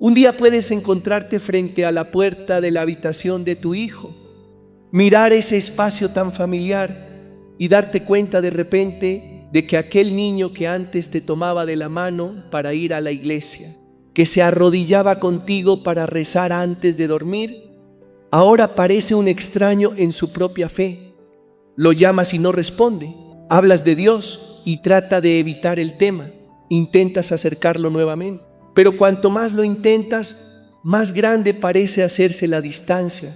Un día puedes encontrarte frente a la puerta de la habitación de tu hijo, mirar ese espacio tan familiar y darte cuenta de repente de que aquel niño que antes te tomaba de la mano para ir a la iglesia, que se arrodillaba contigo para rezar antes de dormir, ahora parece un extraño en su propia fe. Lo llamas y no responde, hablas de Dios y trata de evitar el tema, intentas acercarlo nuevamente. Pero cuanto más lo intentas, más grande parece hacerse la distancia.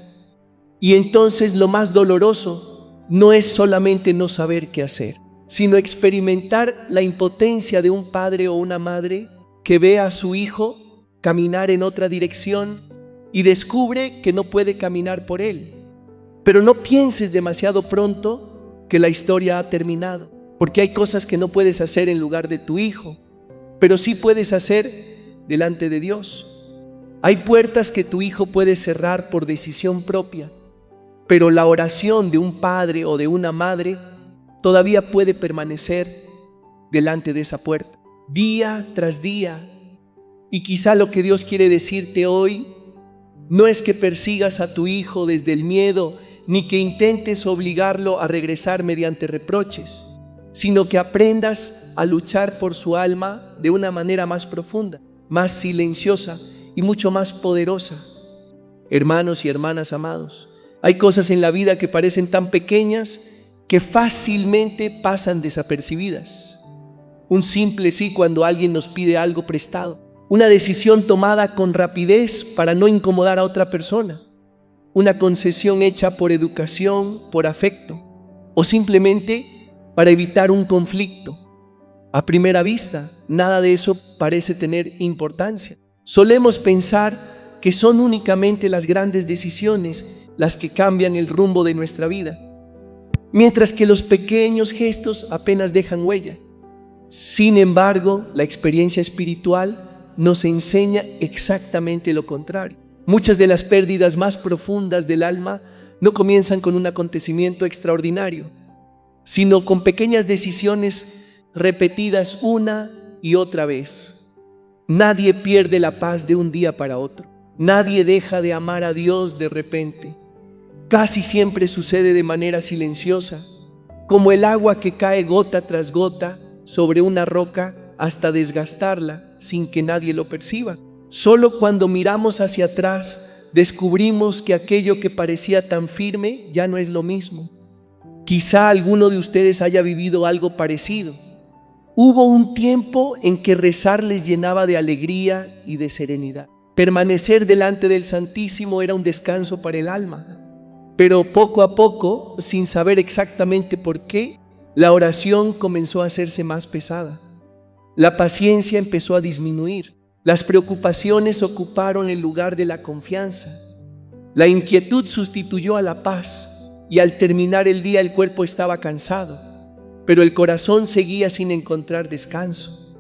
Y entonces lo más doloroso no es solamente no saber qué hacer, sino experimentar la impotencia de un padre o una madre que ve a su hijo caminar en otra dirección y descubre que no puede caminar por él. Pero no pienses demasiado pronto que la historia ha terminado, porque hay cosas que no puedes hacer en lugar de tu hijo, pero sí puedes hacer delante de Dios. Hay puertas que tu hijo puede cerrar por decisión propia, pero la oración de un padre o de una madre todavía puede permanecer delante de esa puerta, día tras día. Y quizá lo que Dios quiere decirte hoy no es que persigas a tu hijo desde el miedo, ni que intentes obligarlo a regresar mediante reproches, sino que aprendas a luchar por su alma de una manera más profunda, más silenciosa y mucho más poderosa. Hermanos y hermanas amados, hay cosas en la vida que parecen tan pequeñas que fácilmente pasan desapercibidas. Un simple sí cuando alguien nos pide algo prestado, una decisión tomada con rapidez para no incomodar a otra persona, una concesión hecha por educación, por afecto, o simplemente para evitar un conflicto. A primera vista, nada de eso parece tener importancia. Solemos pensar que son únicamente las grandes decisiones las que cambian el rumbo de nuestra vida, mientras que los pequeños gestos apenas dejan huella. Sin embargo, la experiencia espiritual nos enseña exactamente lo contrario. Muchas de las pérdidas más profundas del alma no comienzan con un acontecimiento extraordinario, sino con pequeñas decisiones repetidas una y otra vez. Nadie pierde la paz de un día para otro. Nadie deja de amar a Dios de repente. Casi siempre sucede de manera silenciosa, como el agua que cae gota tras gota sobre una roca hasta desgastarla sin que nadie lo perciba. Solo cuando miramos hacia atrás descubrimos que aquello que parecía tan firme ya no es lo mismo. Quizá alguno de ustedes haya vivido algo parecido. Hubo un tiempo en que rezar les llenaba de alegría y de serenidad. Permanecer delante del Santísimo era un descanso para el alma. Pero poco a poco, sin saber exactamente por qué, la oración comenzó a hacerse más pesada. La paciencia empezó a disminuir. Las preocupaciones ocuparon el lugar de la confianza. La inquietud sustituyó a la paz y al terminar el día el cuerpo estaba cansado, pero el corazón seguía sin encontrar descanso.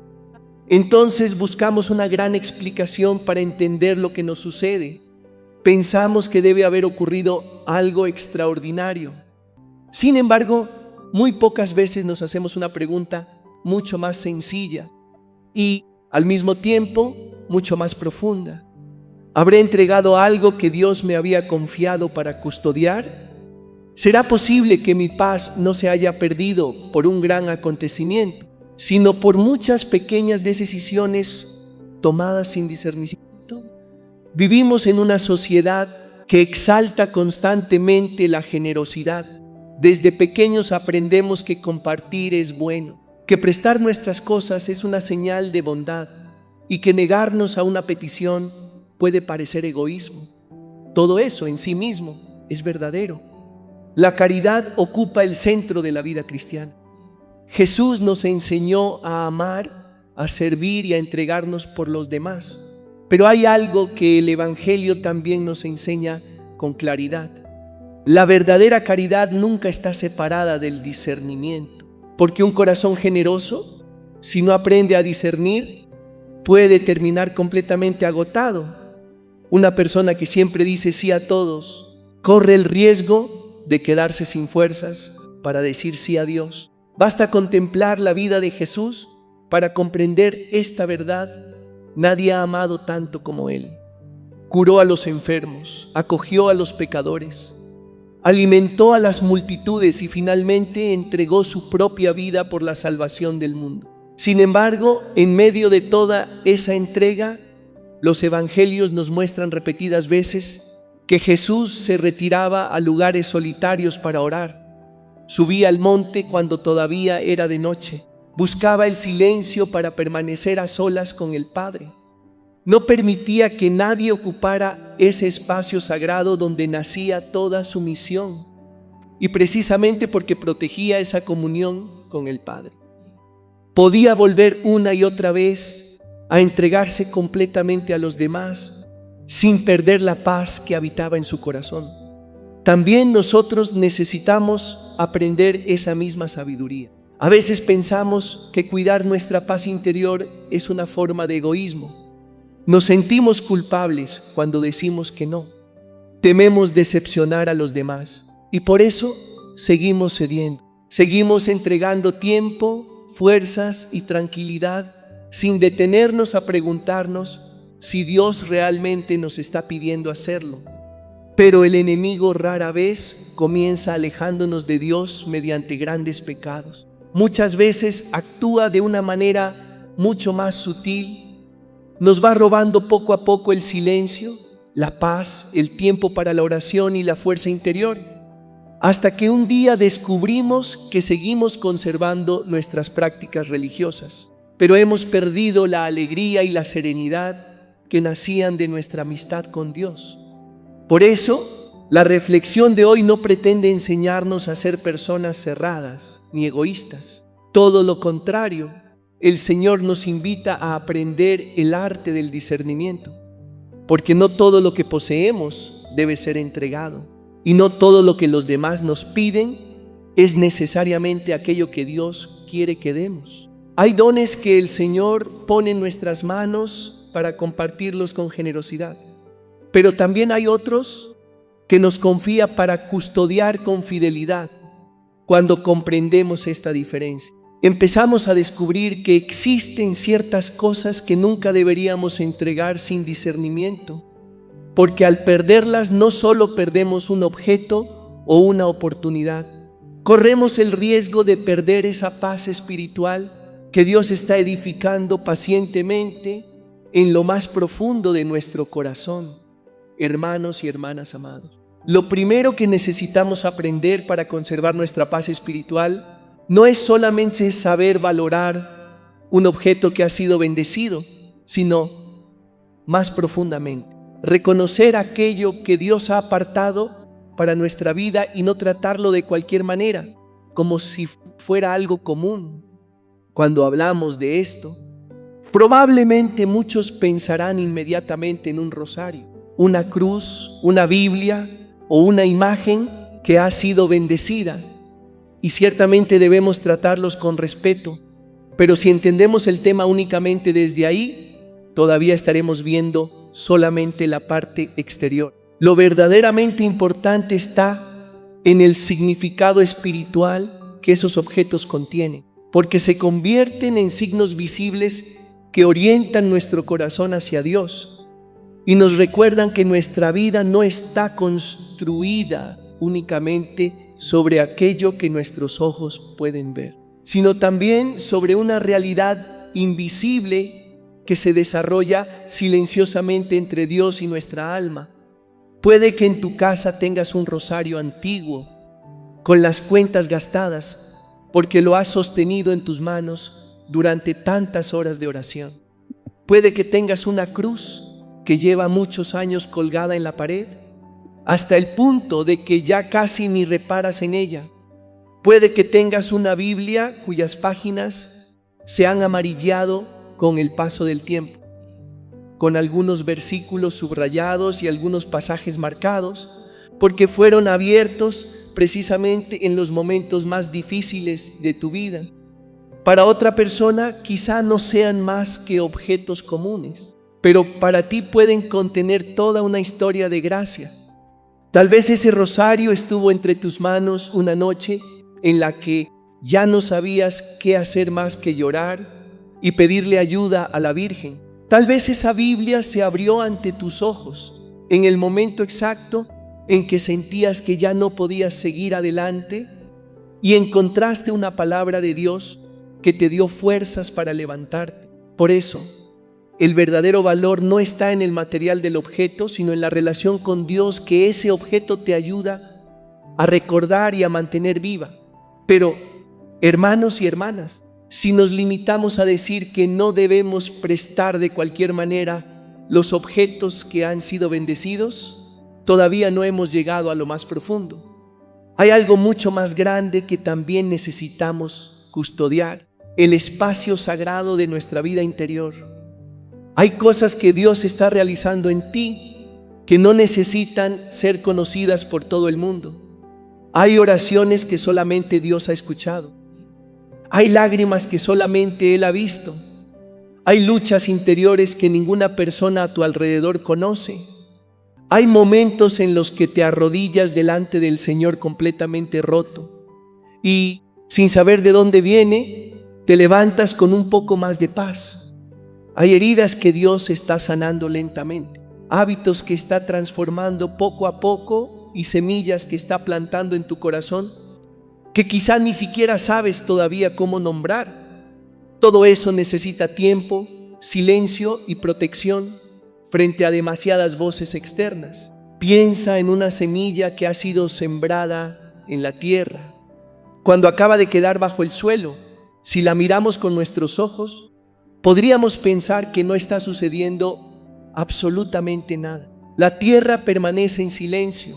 Entonces buscamos una gran explicación para entender lo que nos sucede. Pensamos que debe haber ocurrido algo extraordinario. Sin embargo, muy pocas veces nos hacemos una pregunta mucho más sencilla y, al mismo tiempo, mucho más profunda. ¿Habré entregado algo que Dios me había confiado para custodiar? ¿Será posible que mi paz no se haya perdido por un gran acontecimiento, sino por muchas pequeñas decisiones tomadas sin discernimiento? Vivimos en una sociedad que exalta constantemente la generosidad. Desde pequeños aprendemos que compartir es bueno, que prestar nuestras cosas es una señal de bondad y que negarnos a una petición puede parecer egoísmo. Todo eso en sí mismo es verdadero. La caridad ocupa el centro de la vida cristiana. Jesús nos enseñó a amar, a servir y a entregarnos por los demás. Pero hay algo que el Evangelio también nos enseña con claridad. La verdadera caridad nunca está separada del discernimiento, porque un corazón generoso, si no aprende a discernir, puede terminar completamente agotado. Una persona que siempre dice sí a todos, corre el riesgo de quedarse sin fuerzas para decir sí a Dios. Basta contemplar la vida de Jesús para comprender esta verdad nadie ha amado tanto como Él. Curó a los enfermos, acogió a los pecadores, alimentó a las multitudes y finalmente entregó su propia vida por la salvación del mundo. Sin embargo, en medio de toda esa entrega, los evangelios nos muestran repetidas veces que Jesús se retiraba a lugares solitarios para orar. Subía al monte cuando todavía era de noche. Buscaba el silencio para permanecer a solas con el Padre. No permitía que nadie ocupara ese espacio sagrado donde nacía toda su misión, y precisamente porque protegía esa comunión con el Padre. Podía volver una y otra vez a entregarse completamente a los demás, sin perder la paz que habitaba en su corazón. También nosotros necesitamos aprender esa misma sabiduría. A veces pensamos que cuidar nuestra paz interior es una forma de egoísmo. Nos sentimos culpables cuando decimos que no. Tememos decepcionar a los demás y por eso seguimos cediendo. Seguimos entregando tiempo, fuerzas y tranquilidad sin detenernos a preguntarnos si Dios realmente nos está pidiendo hacerlo. Pero el enemigo rara vez comienza alejándonos de Dios mediante grandes pecados. Muchas veces actúa de una manera mucho más sutil. Nos va robando poco a poco el silencio, la paz, el tiempo para la oración y la fuerza interior, hasta que un día descubrimos que seguimos conservando nuestras prácticas religiosas, pero hemos perdido la alegría y la serenidad que nacían de nuestra amistad con Dios. Por eso, la reflexión de hoy no pretende enseñarnos a ser personas cerradas ni egoístas. Todo lo contrario, el Señor nos invita a aprender el arte del discernimiento, porque no todo lo que poseemos debe ser entregado, y no todo lo que los demás nos piden es necesariamente aquello que Dios quiere que demos. Hay dones que el Señor pone en nuestras manos para compartirlos con generosidad, pero también hay otros que nos confía para custodiar con fidelidad. Cuando comprendemos esta diferencia, empezamos a descubrir que existen ciertas cosas que nunca deberíamos entregar sin discernimiento, porque al perderlas no solo perdemos un objeto o una oportunidad, corremos el riesgo de perder esa paz espiritual que Dios está edificando pacientemente en lo más profundo de nuestro corazón. Hermanos y hermanas amados, lo primero que necesitamos aprender para conservar nuestra paz espiritual no es solamente saber valorar un objeto que ha sido bendecido, sino más profundamente reconocer aquello que Dios ha apartado para nuestra vida y no tratarlo de cualquier manera, como si fuera algo común. Cuando hablamos de esto, probablemente muchos pensarán inmediatamente en un rosario, una cruz, una Biblia o una imagen que ha sido bendecida. Y ciertamente debemos tratarlos con respeto, pero si entendemos el tema únicamente desde ahí, todavía estaremos viendo solamente la parte exterior. Lo verdaderamente importante está en el significado espiritual que esos objetos contienen, porque se convierten en signos visibles que orientan nuestro corazón hacia Dios y nos recuerdan que nuestra vida no está construida únicamente sobre aquello que nuestros ojos pueden ver, sino también sobre una realidad invisible que se desarrolla silenciosamente entre Dios y nuestra alma. Puede que en tu casa tengas un rosario antiguo, con las cuentas gastadas, porque lo has sostenido en tus manos durante tantas horas de oración. Puede que tengas una cruz que lleva muchos años colgada en la pared, hasta el punto de que ya casi ni reparas en ella. Puede que tengas una Biblia cuyas páginas se han amarillado con el paso del tiempo, con algunos versículos subrayados y algunos pasajes marcados, porque fueron abiertos precisamente en los momentos más difíciles de tu vida. Para otra persona quizá no sean más que objetos comunes, pero para ti pueden contener toda una historia de gracia. Tal vez ese rosario estuvo entre tus manos una noche en la que ya no sabías qué hacer más que llorar y pedirle ayuda a la Virgen. Tal vez esa Biblia se abrió ante tus ojos en el momento exacto en que sentías que ya no podías seguir adelante y encontraste una palabra de Dios que te dio fuerzas para levantarte. Por eso, el verdadero valor no está en el material del objeto, sino en la relación con Dios que ese objeto te ayuda a recordar y a mantener viva. Pero, hermanos y hermanas, si nos limitamos a decir que no debemos prestar de cualquier manera los objetos que han sido bendecidos, todavía no hemos llegado a lo más profundo. Hay algo mucho más grande que también necesitamos custodiar: el espacio sagrado de nuestra vida interior. Hay cosas que Dios está realizando en ti que no necesitan ser conocidas por todo el mundo. Hay oraciones que solamente Dios ha escuchado. Hay lágrimas que solamente Él ha visto. Hay luchas interiores que ninguna persona a tu alrededor conoce. Hay momentos en los que te arrodillas delante del Señor completamente roto y, sin saber de dónde viene, te levantas con un poco más de paz. Hay heridas que Dios está sanando lentamente, hábitos que está transformando poco a poco y semillas que está plantando en tu corazón que quizá ni siquiera sabes todavía cómo nombrar. Todo eso necesita tiempo, silencio y protección frente a demasiadas voces externas. Piensa en una semilla que ha sido sembrada en la tierra. Cuando acaba de quedar bajo el suelo, si la miramos con nuestros ojos, podríamos pensar que no está sucediendo absolutamente nada. La tierra permanece en silencio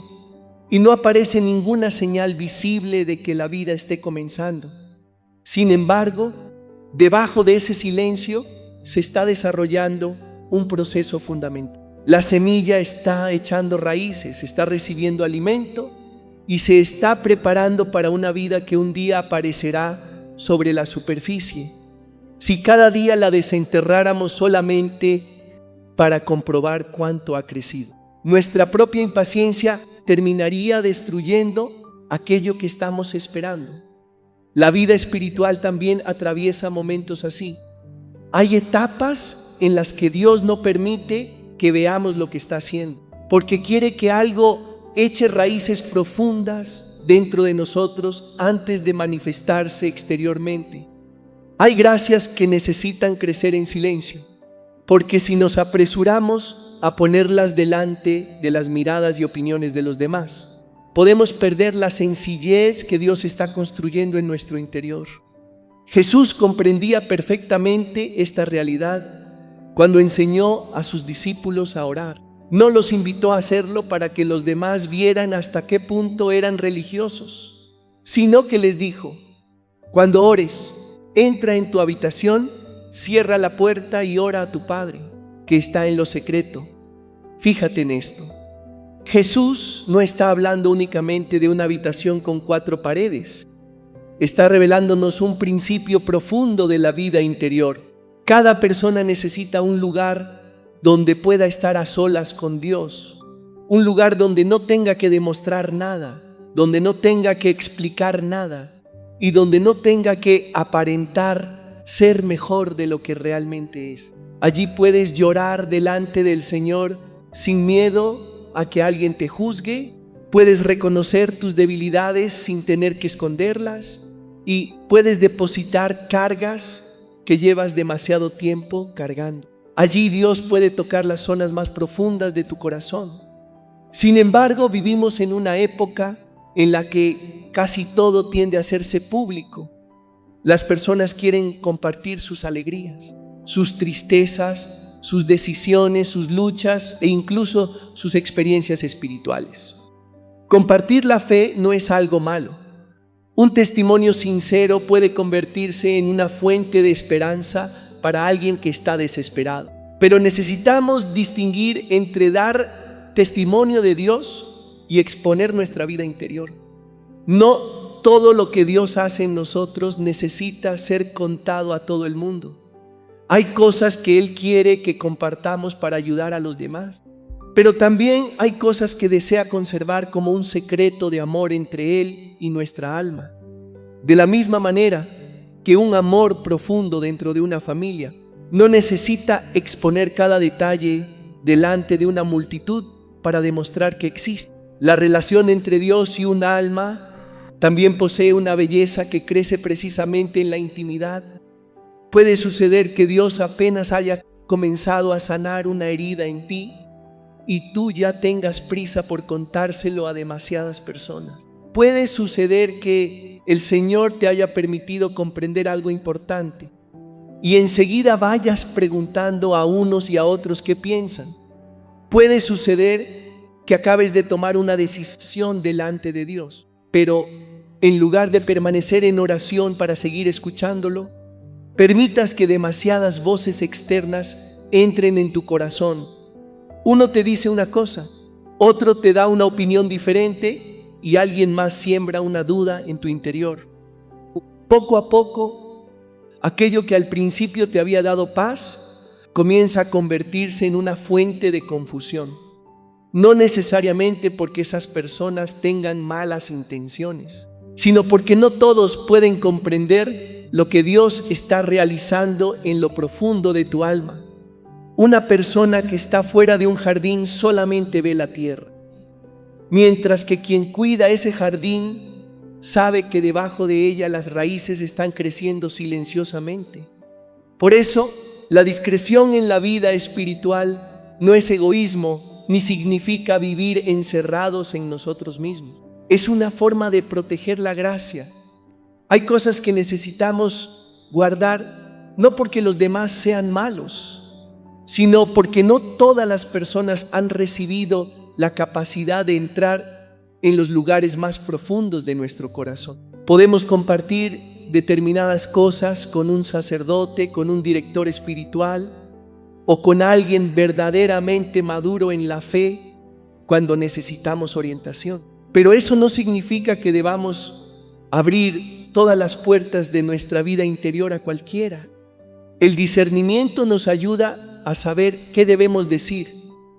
y no aparece ninguna señal visible de que la vida esté comenzando. Sin embargo, debajo de ese silencio se está desarrollando un proceso fundamental. La semilla está echando raíces, está recibiendo alimento y se está preparando para una vida que un día aparecerá sobre la superficie. Si cada día la desenterráramos solamente para comprobar cuánto ha crecido, nuestra propia impaciencia terminaría destruyendo aquello que estamos esperando. La vida espiritual también atraviesa momentos así. Hay etapas en las que Dios no permite que veamos lo que está haciendo, porque quiere que algo eche raíces profundas dentro de nosotros antes de manifestarse exteriormente. Hay gracias que necesitan crecer en silencio, porque si nos apresuramos a ponerlas delante de las miradas y opiniones de los demás, podemos perder la sencillez que Dios está construyendo en nuestro interior. Jesús comprendía perfectamente esta realidad cuando enseñó a sus discípulos a orar. No los invitó a hacerlo para que los demás vieran hasta qué punto eran religiosos, sino que les dijo: cuando ores, entra en tu habitación, cierra la puerta y ora a tu Padre, que está en lo secreto. Fíjate en esto. Jesús no está hablando únicamente de una habitación con 4 paredes. Está revelándonos un principio profundo de la vida interior. Cada persona necesita un lugar donde pueda estar a solas con Dios. Un lugar donde no tenga que demostrar nada, donde no tenga que explicar nada y donde no tenga que aparentar ser mejor de lo que realmente es. Allí puedes llorar delante del Señor sin miedo a que alguien te juzgue. Puedes reconocer tus debilidades sin tener que esconderlas y puedes depositar cargas que llevas demasiado tiempo cargando. Allí Dios puede tocar las zonas más profundas de tu corazón. Sin embargo, vivimos en una época en la que casi todo tiende a hacerse público. Las personas quieren compartir sus alegrías, sus tristezas, sus decisiones, sus luchas e incluso sus experiencias espirituales. Compartir la fe no es algo malo. Un testimonio sincero puede convertirse en una fuente de esperanza para alguien que está desesperado. Pero necesitamos distinguir entre dar testimonio de Dios y exponer nuestra vida interior. No todo lo que Dios hace en nosotros necesita ser contado a todo el mundo. Hay cosas que Él quiere que compartamos para ayudar a los demás. Pero también hay cosas que desea conservar como un secreto de amor entre Él y nuestra alma. De la misma manera que un amor profundo dentro de una familia No necesita exponer cada detalle delante de una multitud para demostrar que existe. La relación entre Dios y un alma también posee una belleza que crece precisamente en la intimidad. Puede suceder que Dios apenas haya comenzado a sanar una herida en ti y tú ya tengas prisa por contárselo a demasiadas personas. Puede suceder que el Señor te haya permitido comprender algo importante y enseguida vayas preguntando a unos y a otros qué piensan. Puede suceder que acabes de tomar una decisión delante de Dios, pero en lugar de permanecer en oración para seguir escuchándolo, permitas que demasiadas voces externas entren en tu corazón. Uno te dice una cosa, otro te da una opinión diferente y alguien más siembra una duda en tu interior. Poco a poco, aquello que al principio te había dado paz comienza a convertirse en una fuente de confusión. No necesariamente porque esas personas tengan malas intenciones, sino porque no todos pueden comprender lo que Dios está realizando en lo profundo de tu alma. Una persona que está fuera de un jardín solamente ve la tierra, mientras que quien cuida ese jardín sabe que debajo de ella las raíces están creciendo silenciosamente. Por eso, la discreción en la vida espiritual no es egoísmo, ni significa vivir encerrados en nosotros mismos. Es una forma de proteger la gracia. Hay cosas que necesitamos guardar, no porque los demás sean malos, sino porque no todas las personas han recibido la capacidad de entrar en los lugares más profundos de nuestro corazón. Podemos compartir determinadas cosas con un sacerdote, con un director espiritual o con alguien verdaderamente maduro en la fe cuando necesitamos orientación. Pero eso no significa que debamos abrir todas las puertas de nuestra vida interior a cualquiera. El discernimiento nos ayuda a saber qué debemos decir,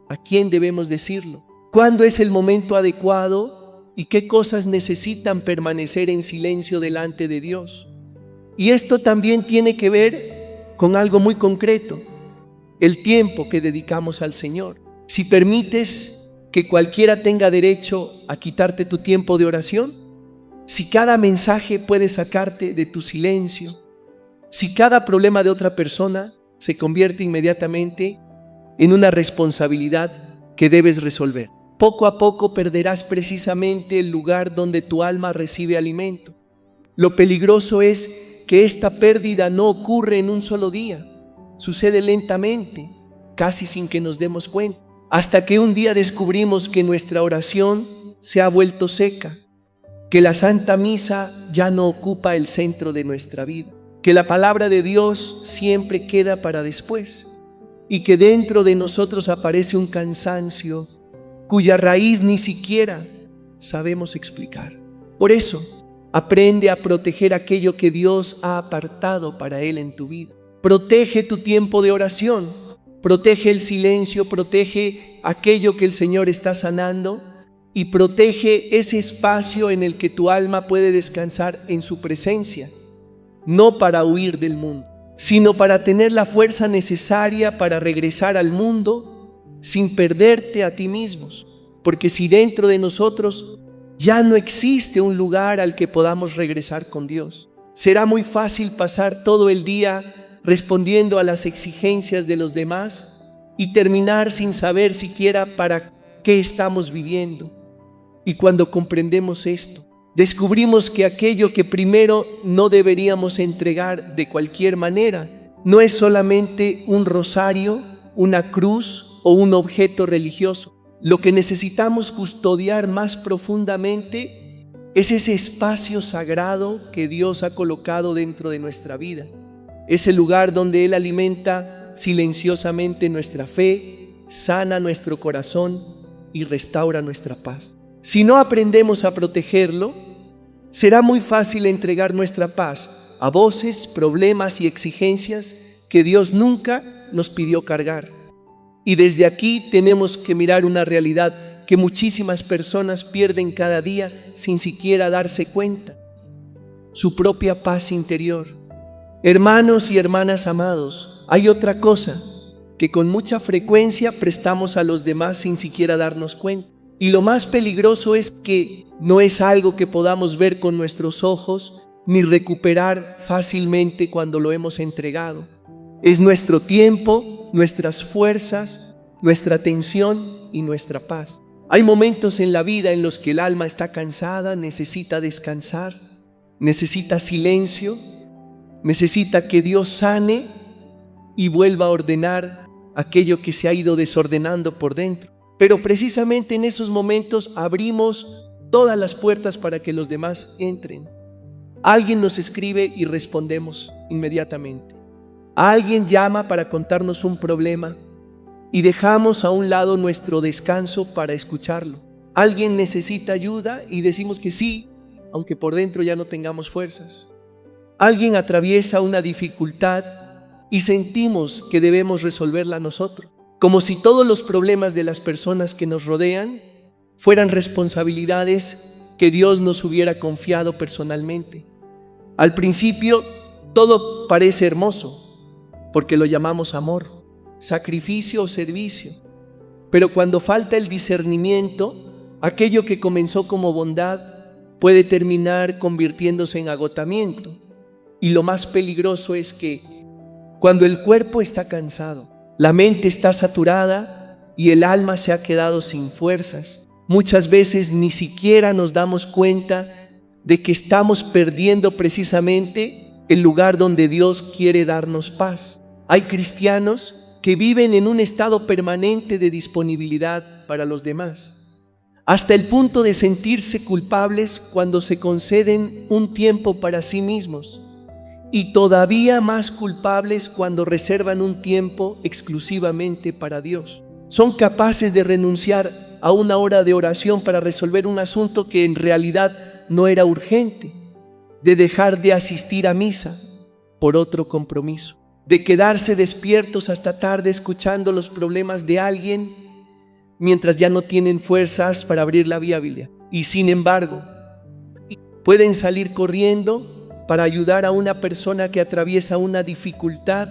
a quién debemos decirlo, cuándo es el momento adecuado y qué cosas necesitan permanecer en silencio delante de Dios. Y esto también tiene que ver con algo muy concreto, el tiempo que dedicamos al Señor. Si permites que cualquiera tenga derecho a quitarte tu tiempo de oración, si cada mensaje puede sacarte de tu silencio, si cada problema de otra persona se convierte inmediatamente en una responsabilidad que debes resolver, poco a poco perderás precisamente el lugar donde tu alma recibe alimento. Lo peligroso es que esta pérdida no ocurre en un solo día. Sucede lentamente, casi sin que nos demos cuenta, hasta que un día descubrimos que nuestra oración se ha vuelto seca, que la Santa Misa ya no ocupa el centro de nuestra vida, que la palabra de Dios siempre queda para después y que dentro de nosotros aparece un cansancio cuya raíz ni siquiera sabemos explicar. Por eso, aprende a proteger aquello que Dios ha apartado para Él en tu vida. Protege tu tiempo de oración, protege el silencio, protege aquello que el Señor está sanando y protege ese espacio en el que tu alma puede descansar en su presencia, no para huir del mundo, sino para tener la fuerza necesaria para regresar al mundo sin perderte a ti mismos, porque si dentro de nosotros ya no existe un lugar al que podamos regresar con Dios, será muy fácil pasar todo el día respondiendo a las exigencias de los demás y terminar sin saber siquiera para qué estamos viviendo. Y cuando comprendemos esto, descubrimos que aquello que primero no deberíamos entregar de cualquier manera no es solamente un rosario, una cruz o un objeto religioso. Lo que necesitamos custodiar más profundamente es ese espacio sagrado que Dios ha colocado dentro de nuestra vida. Ese lugar donde Él alimenta silenciosamente nuestra fe, sana nuestro corazón y restaura nuestra paz. Si no aprendemos a protegerlo, será muy fácil entregar nuestra paz a voces, problemas y exigencias que Dios nunca nos pidió cargar. Y desde aquí tenemos que mirar una realidad que muchísimas personas pierden cada día sin siquiera darse cuenta: su propia paz interior. Hermanos y hermanas amados, hay otra cosa que con mucha frecuencia prestamos a los demás sin siquiera darnos cuenta. Y lo más peligroso es que no es algo que podamos ver con nuestros ojos ni recuperar fácilmente cuando lo hemos entregado. Es nuestro tiempo, nuestras fuerzas, nuestra atención y nuestra paz. Hay momentos en la vida en los que el alma está cansada, necesita descansar, necesita silencio, necesita que Dios sane y vuelva a ordenar aquello que se ha ido desordenando por dentro. Pero precisamente en esos momentos abrimos todas las puertas para que los demás entren. Alguien nos escribe y respondemos inmediatamente. Alguien llama para contarnos un problema y dejamos a un lado nuestro descanso para escucharlo. Alguien necesita ayuda y decimos que sí, aunque por dentro ya no tengamos fuerzas. Alguien atraviesa una dificultad y sentimos que debemos resolverla nosotros, como si todos los problemas de las personas que nos rodean fueran responsabilidades que Dios nos hubiera confiado personalmente. Al principio todo parece hermoso, porque lo llamamos amor, sacrificio o servicio. Pero cuando falta el discernimiento, aquello que comenzó como bondad puede terminar convirtiéndose en agotamiento. Y lo más peligroso es que cuando el cuerpo está cansado, la mente está saturada y el alma se ha quedado sin fuerzas, muchas veces ni siquiera nos damos cuenta de que estamos perdiendo precisamente el lugar donde Dios quiere darnos paz. Hay cristianos que viven en un estado permanente de disponibilidad para los demás, hasta el punto de sentirse culpables cuando se conceden un tiempo para sí mismos, y todavía más culpables cuando reservan un tiempo exclusivamente para Dios. Son capaces de renunciar a una hora de oración para resolver un asunto que en realidad no era urgente, de dejar de asistir a misa por otro compromiso, de quedarse despiertos hasta tarde escuchando los problemas de alguien mientras ya no tienen fuerzas para abrir la Biblia. Y sin embargo, pueden salir corriendo para ayudar a una persona que atraviesa una dificultad,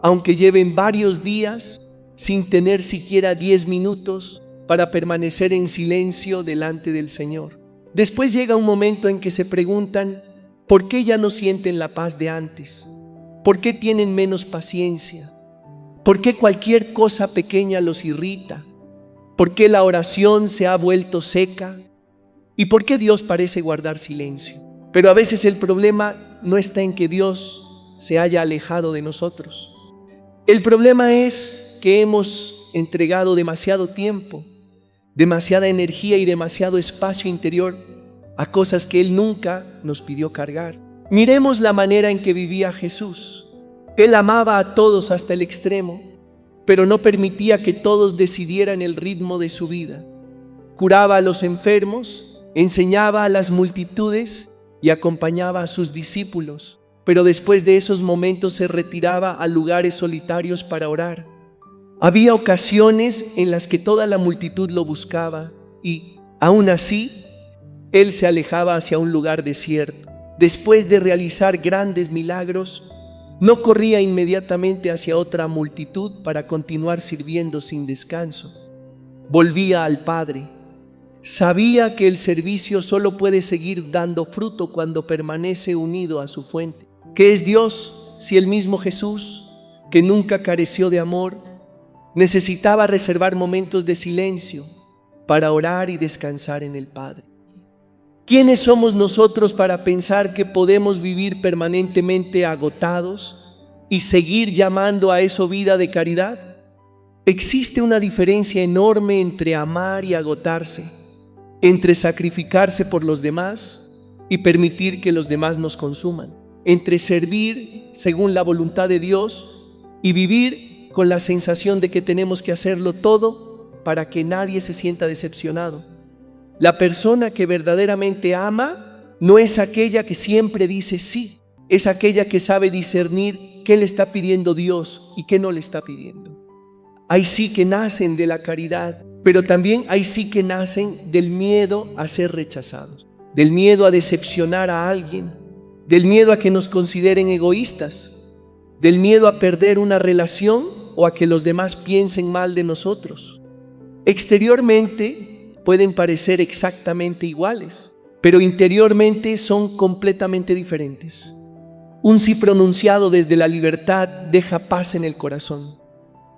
aunque lleven varios días sin tener siquiera 10 minutos para permanecer en silencio delante del Señor. Después llega un momento en que se preguntan, ¿por qué ya no sienten la paz de antes? ¿Por qué tienen menos paciencia? ¿Por qué cualquier cosa pequeña los irrita? ¿Por qué la oración se ha vuelto seca? ¿Y por qué Dios parece guardar silencio? Pero a veces el problema no está en que Dios se haya alejado de nosotros. El problema es que hemos entregado demasiado tiempo, demasiada energía y demasiado espacio interior a cosas que Él nunca nos pidió cargar. Miremos la manera en que vivía Jesús. Él amaba a todos hasta el extremo, pero no permitía que todos decidieran el ritmo de su vida. Curaba a los enfermos, enseñaba a las multitudes y acompañaba a sus discípulos, pero después de esos momentos se retiraba a lugares solitarios para orar. Había ocasiones en las que toda la multitud lo buscaba y, aún así, Él se alejaba hacia un lugar desierto. Después de realizar grandes milagros, no corría inmediatamente hacia otra multitud para continuar sirviendo sin descanso. Volvía al Padre. Sabía que el servicio solo puede seguir dando fruto cuando permanece unido a su fuente. ¿Qué es Dios si el mismo Jesús, que nunca careció de amor, necesitaba reservar momentos de silencio para orar y descansar en el Padre? ¿Quiénes somos nosotros para pensar que podemos vivir permanentemente agotados y seguir llamando a eso vida de caridad? Existe una diferencia enorme entre amar y agotarse, entre sacrificarse por los demás y permitir que los demás nos consuman, entre servir según la voluntad de Dios y vivir con la sensación de que tenemos que hacerlo todo para que nadie se sienta decepcionado. La persona que verdaderamente ama no es aquella que siempre dice sí, es aquella que sabe discernir qué le está pidiendo Dios y qué no le está pidiendo. Hay sí que nacen de la caridad, pero también hay sí que nacen del miedo a ser rechazados, del miedo a decepcionar a alguien, del miedo a que nos consideren egoístas, del miedo a perder una relación o a que los demás piensen mal de nosotros. Exteriormente pueden parecer exactamente iguales, pero interiormente son completamente diferentes. Un sí pronunciado desde la libertad deja paz en el corazón.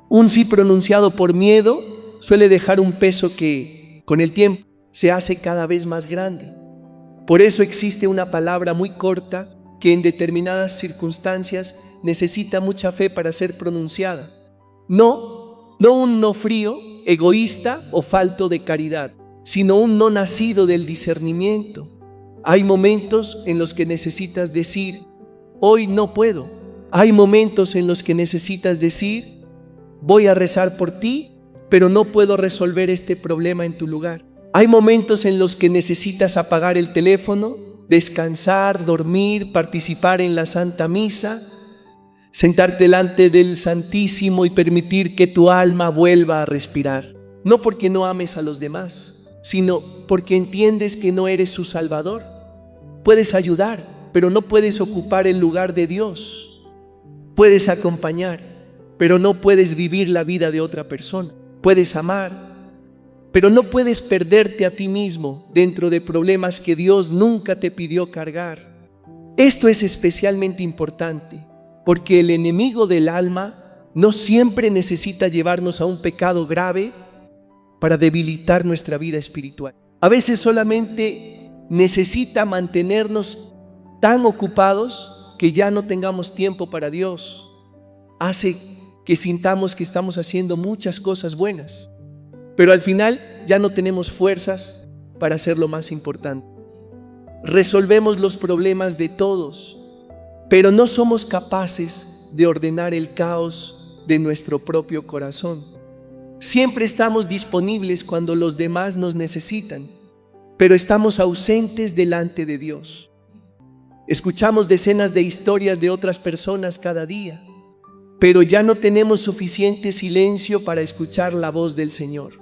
Un sí pronunciado por miedo suele dejar un peso que, con el tiempo, se hace cada vez más grande. Por eso existe una palabra muy corta que en determinadas circunstancias necesita mucha fe para ser pronunciada. No un no frío, egoísta o falto de caridad, sino un no nacido del discernimiento. Hay momentos en los que necesitas decir, hoy no puedo. Hay momentos en los que necesitas decir, voy a rezar por ti, pero no puedo resolver este problema en tu lugar. Hay momentos en los que necesitas apagar el teléfono, descansar, dormir, participar en la Santa Misa, sentarte delante del Santísimo y permitir que tu alma vuelva a respirar. No porque no ames a los demás, sino porque entiendes que no eres su Salvador. Puedes ayudar, pero no puedes ocupar el lugar de Dios. Puedes acompañar, pero no puedes vivir la vida de otra persona. Puedes amar, pero no puedes perderte a ti mismo dentro de problemas que Dios nunca te pidió cargar. Esto es especialmente importante, porque el enemigo del alma no siempre necesita llevarnos a un pecado grave para debilitar nuestra vida espiritual. A veces solamente necesita mantenernos tan ocupados que ya no tengamos tiempo para Dios. Hace que sintamos que estamos haciendo muchas cosas buenas, pero al final ya no tenemos fuerzas para hacer lo más importante. Resolvemos los problemas de todos, pero no somos capaces de ordenar el caos de nuestro propio corazón. Siempre estamos disponibles cuando los demás nos necesitan, pero estamos ausentes delante de Dios. Escuchamos decenas de historias de otras personas cada día, pero ya no tenemos suficiente silencio para escuchar la voz del Señor.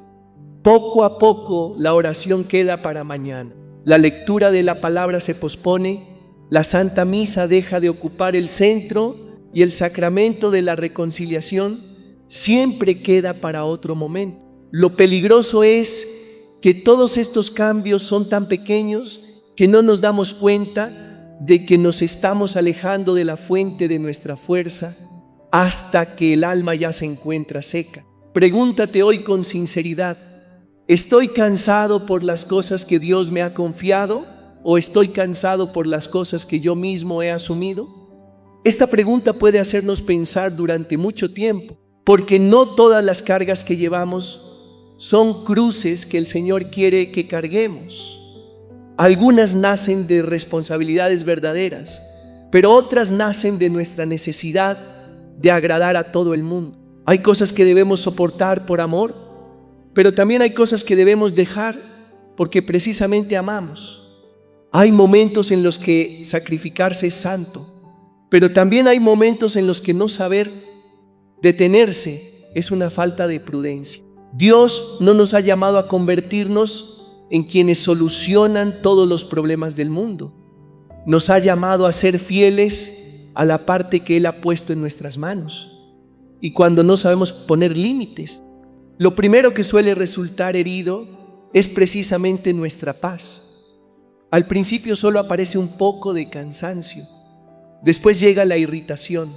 Poco a poco la oración queda para mañana. La lectura de la palabra se pospone, la Santa Misa deja de ocupar el centro y el sacramento de la reconciliación siempre queda para otro momento. Lo peligroso es que todos estos cambios son tan pequeños que no nos damos cuenta de que nos estamos alejando de la fuente de nuestra fuerza hasta que el alma ya se encuentra seca. Pregúntate hoy con sinceridad, ¿estoy cansado por las cosas que Dios me ha confiado o estoy cansado por las cosas que yo mismo he asumido? Esta pregunta puede hacernos pensar durante mucho tiempo, porque no todas las cargas que llevamos son cruces que el Señor quiere que carguemos. Algunas nacen de responsabilidades verdaderas, pero otras nacen de nuestra necesidad de agradar a todo el mundo. Hay cosas que debemos soportar por amor, pero también hay cosas que debemos dejar porque precisamente amamos. Hay momentos en los que sacrificarse es santo, pero también hay momentos en los que no saber detenerse es una falta de prudencia. Dios no nos ha llamado a convertirnos en quienes solucionan todos los problemas del mundo. Nos ha llamado a ser fieles a la parte que Él ha puesto en nuestras manos. Y cuando no sabemos poner límites, lo primero que suele resultar herido es precisamente nuestra paz. Al principio solo aparece un poco de cansancio, después llega la irritación,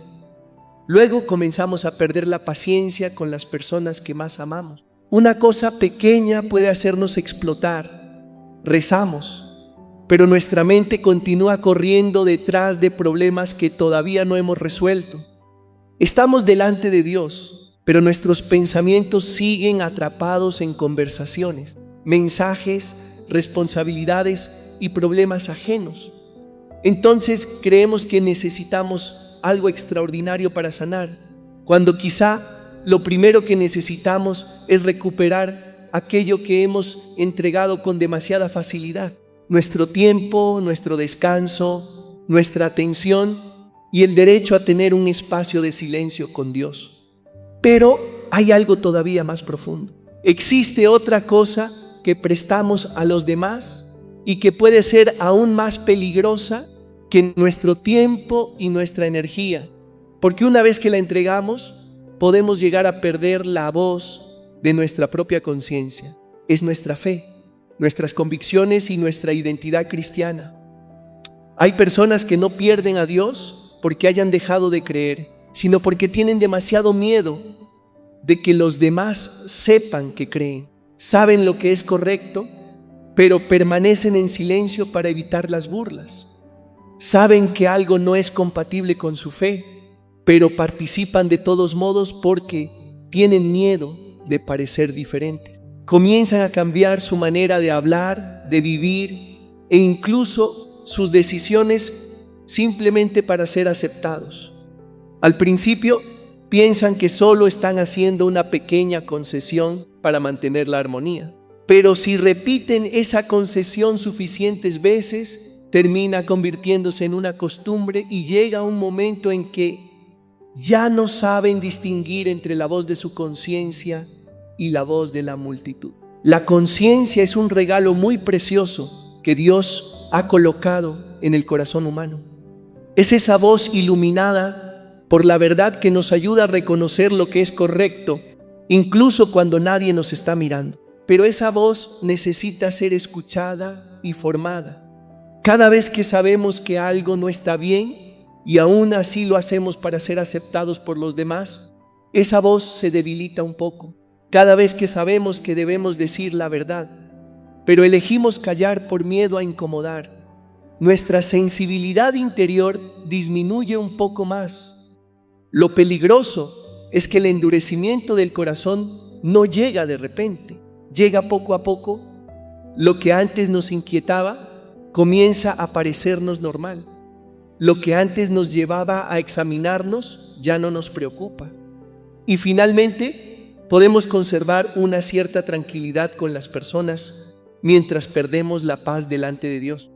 luego comenzamos a perder la paciencia con las personas que más amamos. Una cosa pequeña puede hacernos explotar. Rezamos, pero nuestra mente continúa corriendo detrás de problemas que todavía no hemos resuelto. Estamos delante de Dios, pero nuestros pensamientos siguen atrapados en conversaciones, mensajes, responsabilidades y problemas ajenos. Entonces creemos que necesitamos algo extraordinario para sanar, cuando quizá lo primero que necesitamos es recuperar aquello que hemos entregado con demasiada facilidad: nuestro tiempo, nuestro descanso, nuestra atención y el derecho a tener un espacio de silencio con Dios. Pero hay algo todavía más profundo. Existe otra cosa que prestamos a los demás y que puede ser aún más peligrosa que nuestro tiempo y nuestra energía, porque una vez que la entregamos, podemos llegar a perder la voz de nuestra propia conciencia. Es nuestra fe, nuestras convicciones y nuestra identidad cristiana. Hay personas que no pierden a Dios porque hayan dejado de creer, sino porque tienen demasiado miedo de que los demás sepan que creen. Saben lo que es correcto, pero permanecen en silencio para evitar las burlas. Saben que algo no es compatible con su fe, pero participan de todos modos porque tienen miedo de parecer diferentes. Comienzan a cambiar su manera de hablar, de vivir e incluso sus decisiones simplemente para ser aceptados. Al principio piensan que solo están haciendo una pequeña concesión para mantener la armonía. Pero si repiten esa concesión suficientes veces, termina convirtiéndose en una costumbre y llega un momento en que ya no saben distinguir entre la voz de su conciencia y la voz de la multitud. La conciencia es un regalo muy precioso que Dios ha colocado en el corazón humano. Es esa voz iluminada por la verdad que nos ayuda a reconocer lo que es correcto, incluso cuando nadie nos está mirando. Pero esa voz necesita ser escuchada y formada. Cada vez que sabemos que algo no está bien y aún así lo hacemos para ser aceptados por los demás, esa voz se debilita un poco. Cada vez que sabemos que debemos decir la verdad, pero elegimos callar por miedo a incomodar, nuestra sensibilidad interior disminuye un poco más. Lo peligroso es que el endurecimiento del corazón no llega de repente, llega poco a poco. Lo que antes nos inquietaba comienza a parecernos normal. Lo que antes nos llevaba a examinarnos ya no nos preocupa. Y finalmente podemos conservar una cierta tranquilidad con las personas mientras perdemos la paz delante de Dios.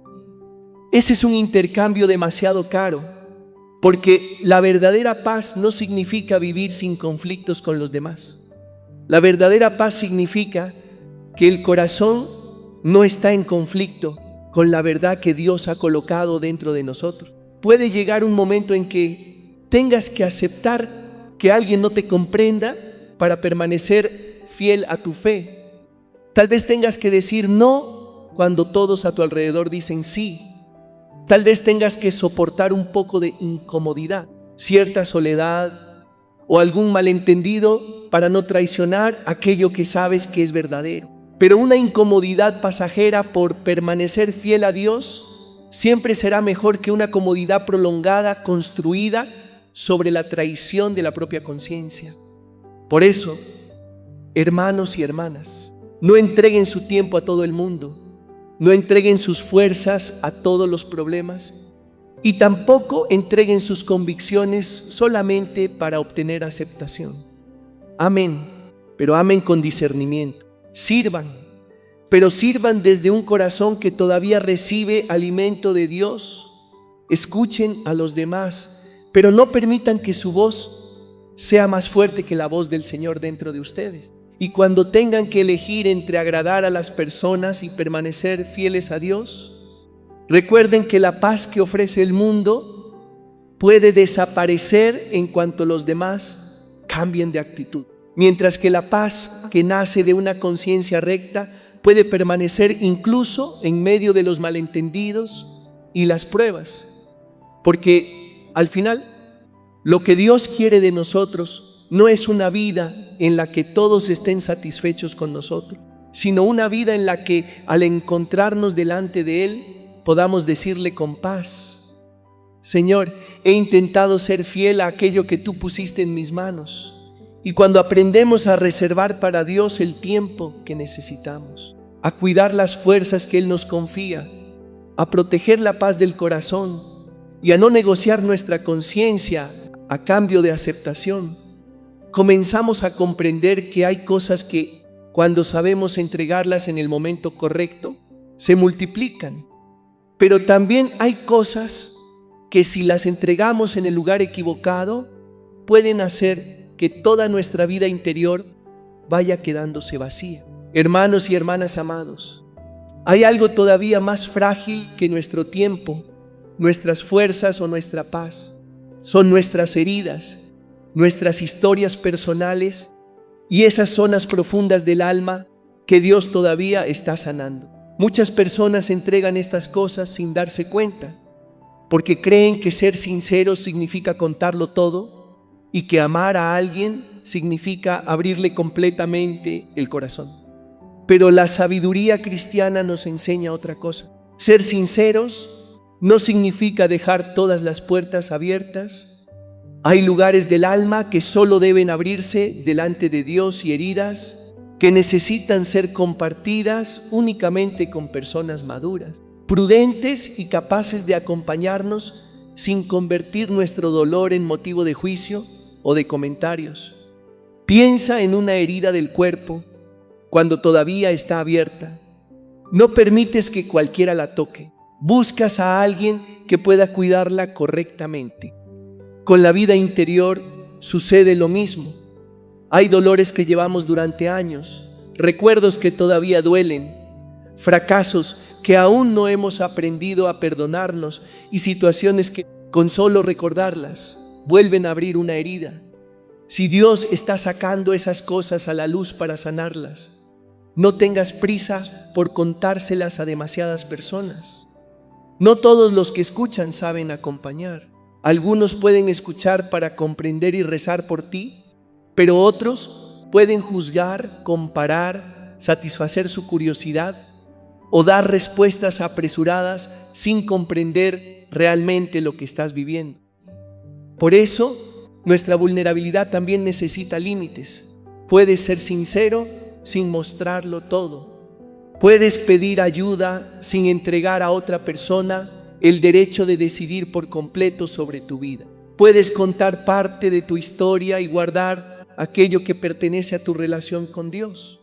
Ese es un intercambio demasiado caro, porque la verdadera paz no significa vivir sin conflictos con los demás. La verdadera paz significa que el corazón no está en conflicto con la verdad que Dios ha colocado dentro de nosotros. Puede llegar un momento en que tengas que aceptar que alguien no te comprenda para permanecer fiel a tu fe. Tal vez tengas que decir no cuando todos a tu alrededor dicen sí. Tal vez tengas que soportar un poco de incomodidad, cierta soledad o algún malentendido para no traicionar aquello que sabes que es verdadero. Pero una incomodidad pasajera por permanecer fiel a Dios siempre será mejor que una comodidad prolongada construida sobre la traición de la propia conciencia. Por eso, hermanos y hermanas, no entreguen su tiempo a todo el mundo, no entreguen sus fuerzas a todos los problemas y tampoco entreguen sus convicciones solamente para obtener aceptación. Amen, pero amen con discernimiento. Sirvan, pero sirvan desde un corazón que todavía recibe alimento de Dios. Escuchen a los demás, pero no permitan que su voz sea más fuerte que la voz del Señor dentro de ustedes. Y cuando tengan que elegir entre agradar a las personas y permanecer fieles a Dios, recuerden que la paz que ofrece el mundo puede desaparecer en cuanto los demás cambien de actitud, mientras que la paz que nace de una conciencia recta puede permanecer incluso en medio de los malentendidos y las pruebas, porque al final lo que Dios quiere de nosotros no es una vida en la que todos estén satisfechos con nosotros, sino una vida en la que al encontrarnos delante de Él podamos decirle con paz: Señor, he intentado ser fiel a aquello que tú pusiste en mis manos. Y cuando aprendemos a reservar para Dios el tiempo que necesitamos, a cuidar las fuerzas que Él nos confía, a proteger la paz del corazón y a no negociar nuestra conciencia a cambio de aceptación, comenzamos a comprender que hay cosas que, cuando sabemos entregarlas en el momento correcto, se multiplican. Pero también hay cosas que, si las entregamos en el lugar equivocado, pueden hacer que toda nuestra vida interior vaya quedándose vacía. Hermanos y hermanas amados, hay algo todavía más frágil que nuestro tiempo nuestras fuerzas o nuestra paz. Son nuestras heridas, nuestras historias personales y esas zonas profundas del alma que Dios todavía está sanando. Muchas personas entregan estas cosas sin darse cuenta, porque creen que ser sinceros significa contarlo todo y que amar a alguien significa abrirle completamente el corazón. Pero la sabiduría cristiana nos enseña otra cosa. Ser sinceros no significa dejar todas las puertas abiertas. Hay lugares del alma que solo deben abrirse delante de Dios y heridas que necesitan ser compartidas únicamente con personas maduras, prudentes y capaces de acompañarnos sin convertir nuestro dolor en motivo de juicio o de comentarios. Piensa en una herida del cuerpo cuando todavía está abierta. No permites que cualquiera la toque. Buscas a alguien que pueda cuidarla correctamente. Con la vida interior sucede lo mismo. Hay dolores que llevamos durante años, recuerdos que todavía duelen, fracasos que aún no hemos aprendido a perdonarnos y situaciones que con solo recordarlas vuelven a abrir una herida. Si Dios está sacando esas cosas a la luz para sanarlas, no tengas prisa por contárselas a demasiadas personas. No todos los que escuchan saben acompañar. Algunos pueden escuchar para comprender y rezar por ti, pero otros pueden juzgar, comparar, satisfacer su curiosidad o dar respuestas apresuradas sin comprender realmente lo que estás viviendo. Por eso, nuestra vulnerabilidad también necesita límites. Puedes ser sincero sin mostrarlo todo. Puedes pedir ayuda sin entregar a otra persona el derecho de decidir por completo sobre tu vida. Puedes contar parte de tu historia y guardar aquello que pertenece a tu relación con Dios.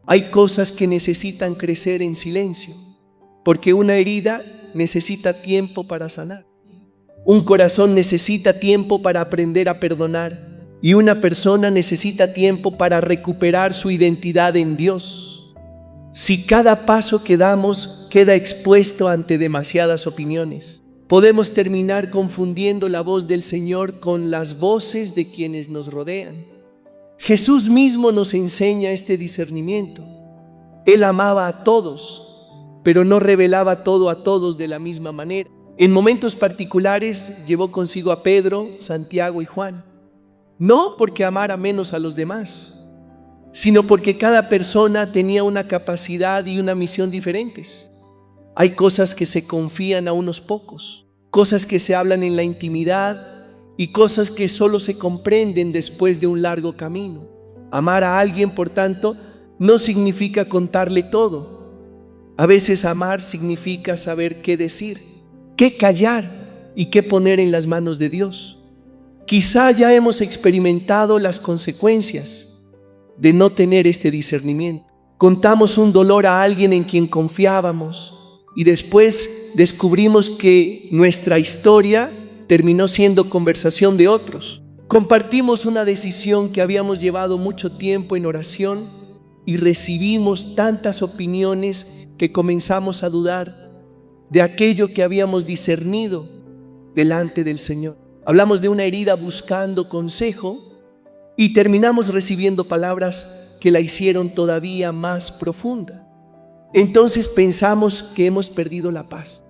Hay cosas que necesitan crecer en silencio, porque una herida necesita tiempo para sanar. Un corazón necesita tiempo para aprender a perdonar, y una persona necesita tiempo para recuperar su identidad en Dios. Si cada paso que damos queda expuesto ante demasiadas opiniones, podemos terminar confundiendo la voz del Señor con las voces de quienes nos rodean. Jesús mismo nos enseña este discernimiento. Él amaba a todos, pero no revelaba todo a todos de la misma manera. En momentos particulares llevó consigo a Pedro, Santiago y Juan. No porque amara menos a los demás, sino porque cada persona tenía una capacidad y una misión diferentes. Hay cosas que se confían a unos pocos, cosas que se hablan en la intimidad y cosas que solo se comprenden después de un largo camino. Amar a alguien, por tanto, no significa contarle todo. A veces amar significa saber qué decir, qué callar y qué poner en las manos de Dios. Quizá ya hemos experimentado las consecuencias de no tener este discernimiento. Contamos un dolor a alguien en quien confiábamos y después descubrimos que nuestra historia terminó siendo conversación de otros. Compartimos una decisión que habíamos llevado mucho tiempo en oración y recibimos tantas opiniones que comenzamos a dudar de aquello que habíamos discernido delante del Señor. Hablamos de una herida buscando consejo y terminamos recibiendo palabras que la hicieron todavía más profunda. Entonces pensamos que hemos perdido la paz,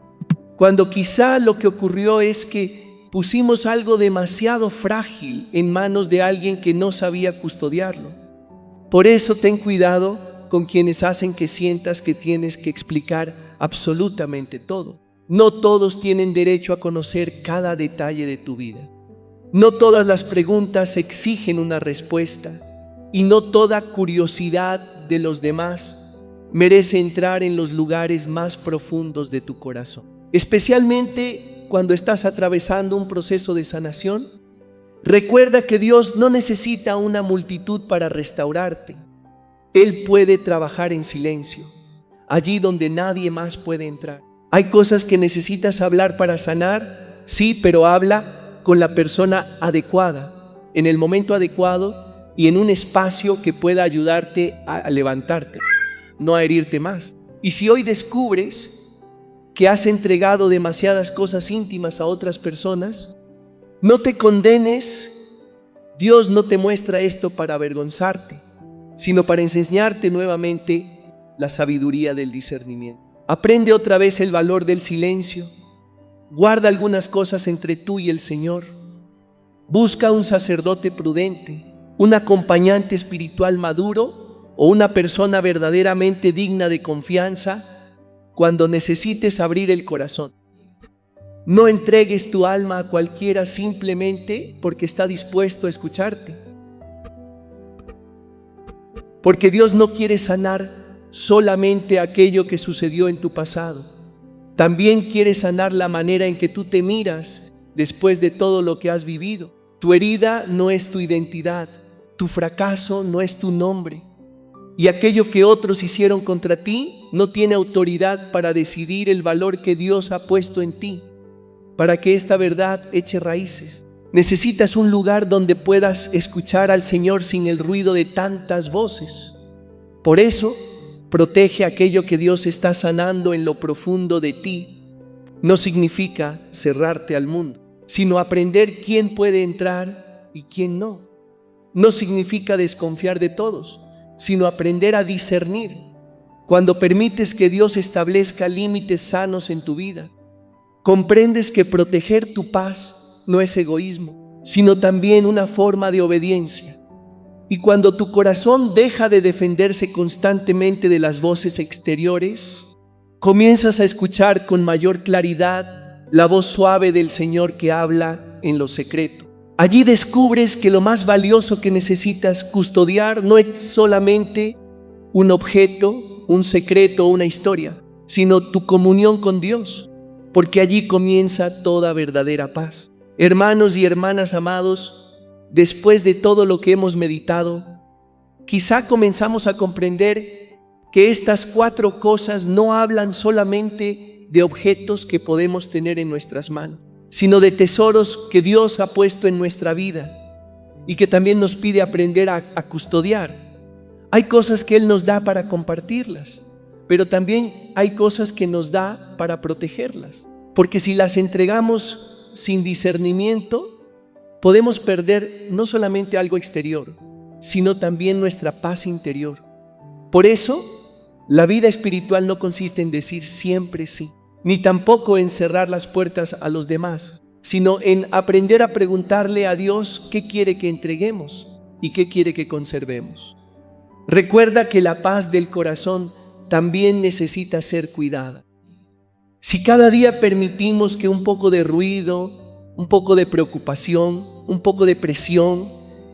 cuando quizá lo que ocurrió es que pusimos algo demasiado frágil en manos de alguien que no sabía custodiarlo. Por eso ten cuidado con quienes hacen que sientas que tienes que explicar absolutamente todo. No todos tienen derecho a conocer cada detalle de tu vida. No todas las preguntas exigen una respuesta y no toda curiosidad de los demás merece entrar en los lugares más profundos de tu corazón. Especialmente cuando estás atravesando un proceso de sanación, recuerda que Dios no necesita una multitud para restaurarte. Él puede trabajar en silencio, allí donde nadie más puede entrar. Hay cosas que necesitas hablar para sanar, sí, pero habla con la persona adecuada, en el momento adecuado y en un espacio que pueda ayudarte a levantarte, no a herirte más. Y si hoy descubres que has entregado demasiadas cosas íntimas a otras personas. No te condenes. Dios no te muestra esto para avergonzarte, sino para enseñarte nuevamente la sabiduría del discernimiento. Aprende otra vez el valor del silencio. Guarda algunas cosas entre tú y el Señor. Busca un sacerdote prudente, un acompañante espiritual maduro o una persona verdaderamente digna de confianza cuando necesites abrir el corazón. No entregues tu alma a cualquiera simplemente porque está dispuesto a escucharte. Porque Dios no quiere sanar solamente aquello que sucedió en tu pasado. También quiere sanar la manera en que tú te miras después de todo lo que has vivido. Tu herida no es tu identidad, tu fracaso no es tu nombre. Y aquello que otros hicieron contra ti no tiene autoridad para decidir el valor que Dios ha puesto en ti, para que esta verdad eche raíces. Necesitas un lugar donde puedas escuchar al Señor sin el ruido de tantas voces. Por eso, protege aquello que Dios está sanando en lo profundo de ti. No significa cerrarte al mundo, sino aprender quién puede entrar y quién no. No significa desconfiar de todos, sino aprender a discernir. Cuando permites que Dios establezca límites sanos en tu vida, comprendes que proteger tu paz no es egoísmo, sino también una forma de obediencia. Y cuando tu corazón deja de defenderse constantemente de las voces exteriores, comienzas a escuchar con mayor claridad la voz suave del Señor que habla en lo secreto. Allí descubres que lo más valioso que necesitas custodiar no es solamente un objeto, un secreto o una historia, sino tu comunión con Dios, porque allí comienza toda verdadera paz. Hermanos y hermanas amados, después de todo lo que hemos meditado, quizá comenzamos a comprender que estas 4 cosas no hablan solamente de objetos que podemos tener en nuestras manos, sino de tesoros que Dios ha puesto en nuestra vida y que también nos pide aprender a custodiar. Hay cosas que Él nos da para compartirlas, pero también hay cosas que nos da para protegerlas, porque si las entregamos sin discernimiento, podemos perder no solamente algo exterior, sino también nuestra paz interior. Por eso, la vida espiritual no consiste en decir siempre sí, ni tampoco en cerrar las puertas a los demás, sino en aprender a preguntarle a Dios qué quiere que entreguemos y qué quiere que conservemos. Recuerda que la paz del corazón también necesita ser cuidada. Si cada día permitimos que un poco de ruido, un poco de preocupación, un poco de presión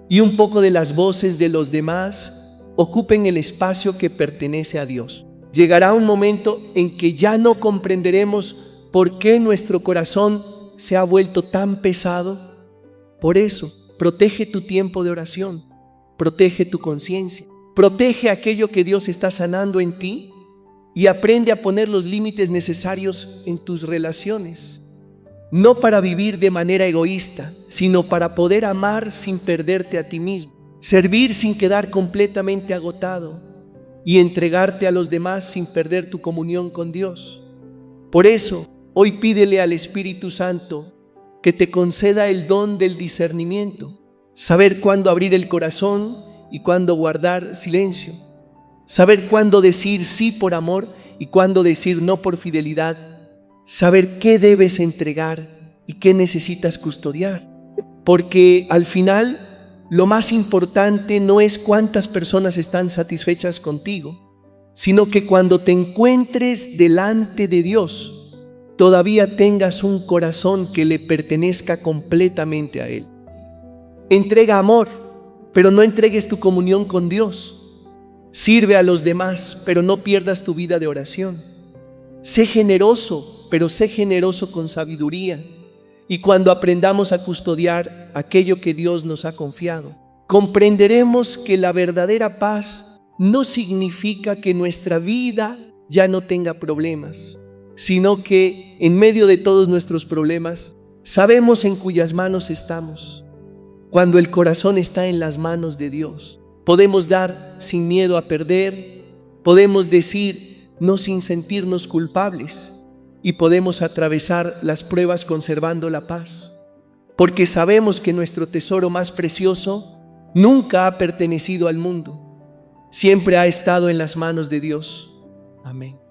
y un poco de las voces de los demás ocupen el espacio que pertenece a Dios, llegará un momento en que ya no comprenderemos por qué nuestro corazón se ha vuelto tan pesado. Por eso, protege tu tiempo de oración, protege tu conciencia, protege aquello que Dios está sanando en ti y aprende a poner los límites necesarios en tus relaciones. No para vivir de manera egoísta, sino para poder amar sin perderte a ti mismo, servir sin quedar completamente agotado y entregarte a los demás sin perder tu comunión con Dios. Por eso, hoy pídele al Espíritu Santo que te conceda el don del discernimiento, saber cuándo abrir el corazón y cuándo guardar silencio, saber cuándo decir sí por amor y cuándo decir no por fidelidad, saber qué debes entregar y qué necesitas custodiar, porque al final lo más importante no es cuántas personas están satisfechas contigo, sino que cuando te encuentres delante de Dios, todavía tengas un corazón que le pertenezca completamente a Él. Entrega amor, pero no entregues tu comunión con Dios. Sirve a los demás, pero no pierdas tu vida de oración. Sé generoso, pero sé generoso con sabiduría. Y cuando aprendamos a custodiar aquello que Dios nos ha confiado, comprenderemos que la verdadera paz no significa que nuestra vida ya no tenga problemas, sino que en medio de todos nuestros problemas, sabemos en cuyas manos estamos. Cuando el corazón está en las manos de Dios, podemos dar sin miedo a perder, podemos decir no sin sentirnos culpables, y podemos atravesar las pruebas conservando la paz, porque sabemos que nuestro tesoro más precioso nunca ha pertenecido al mundo, siempre ha estado en las manos de Dios. Amén.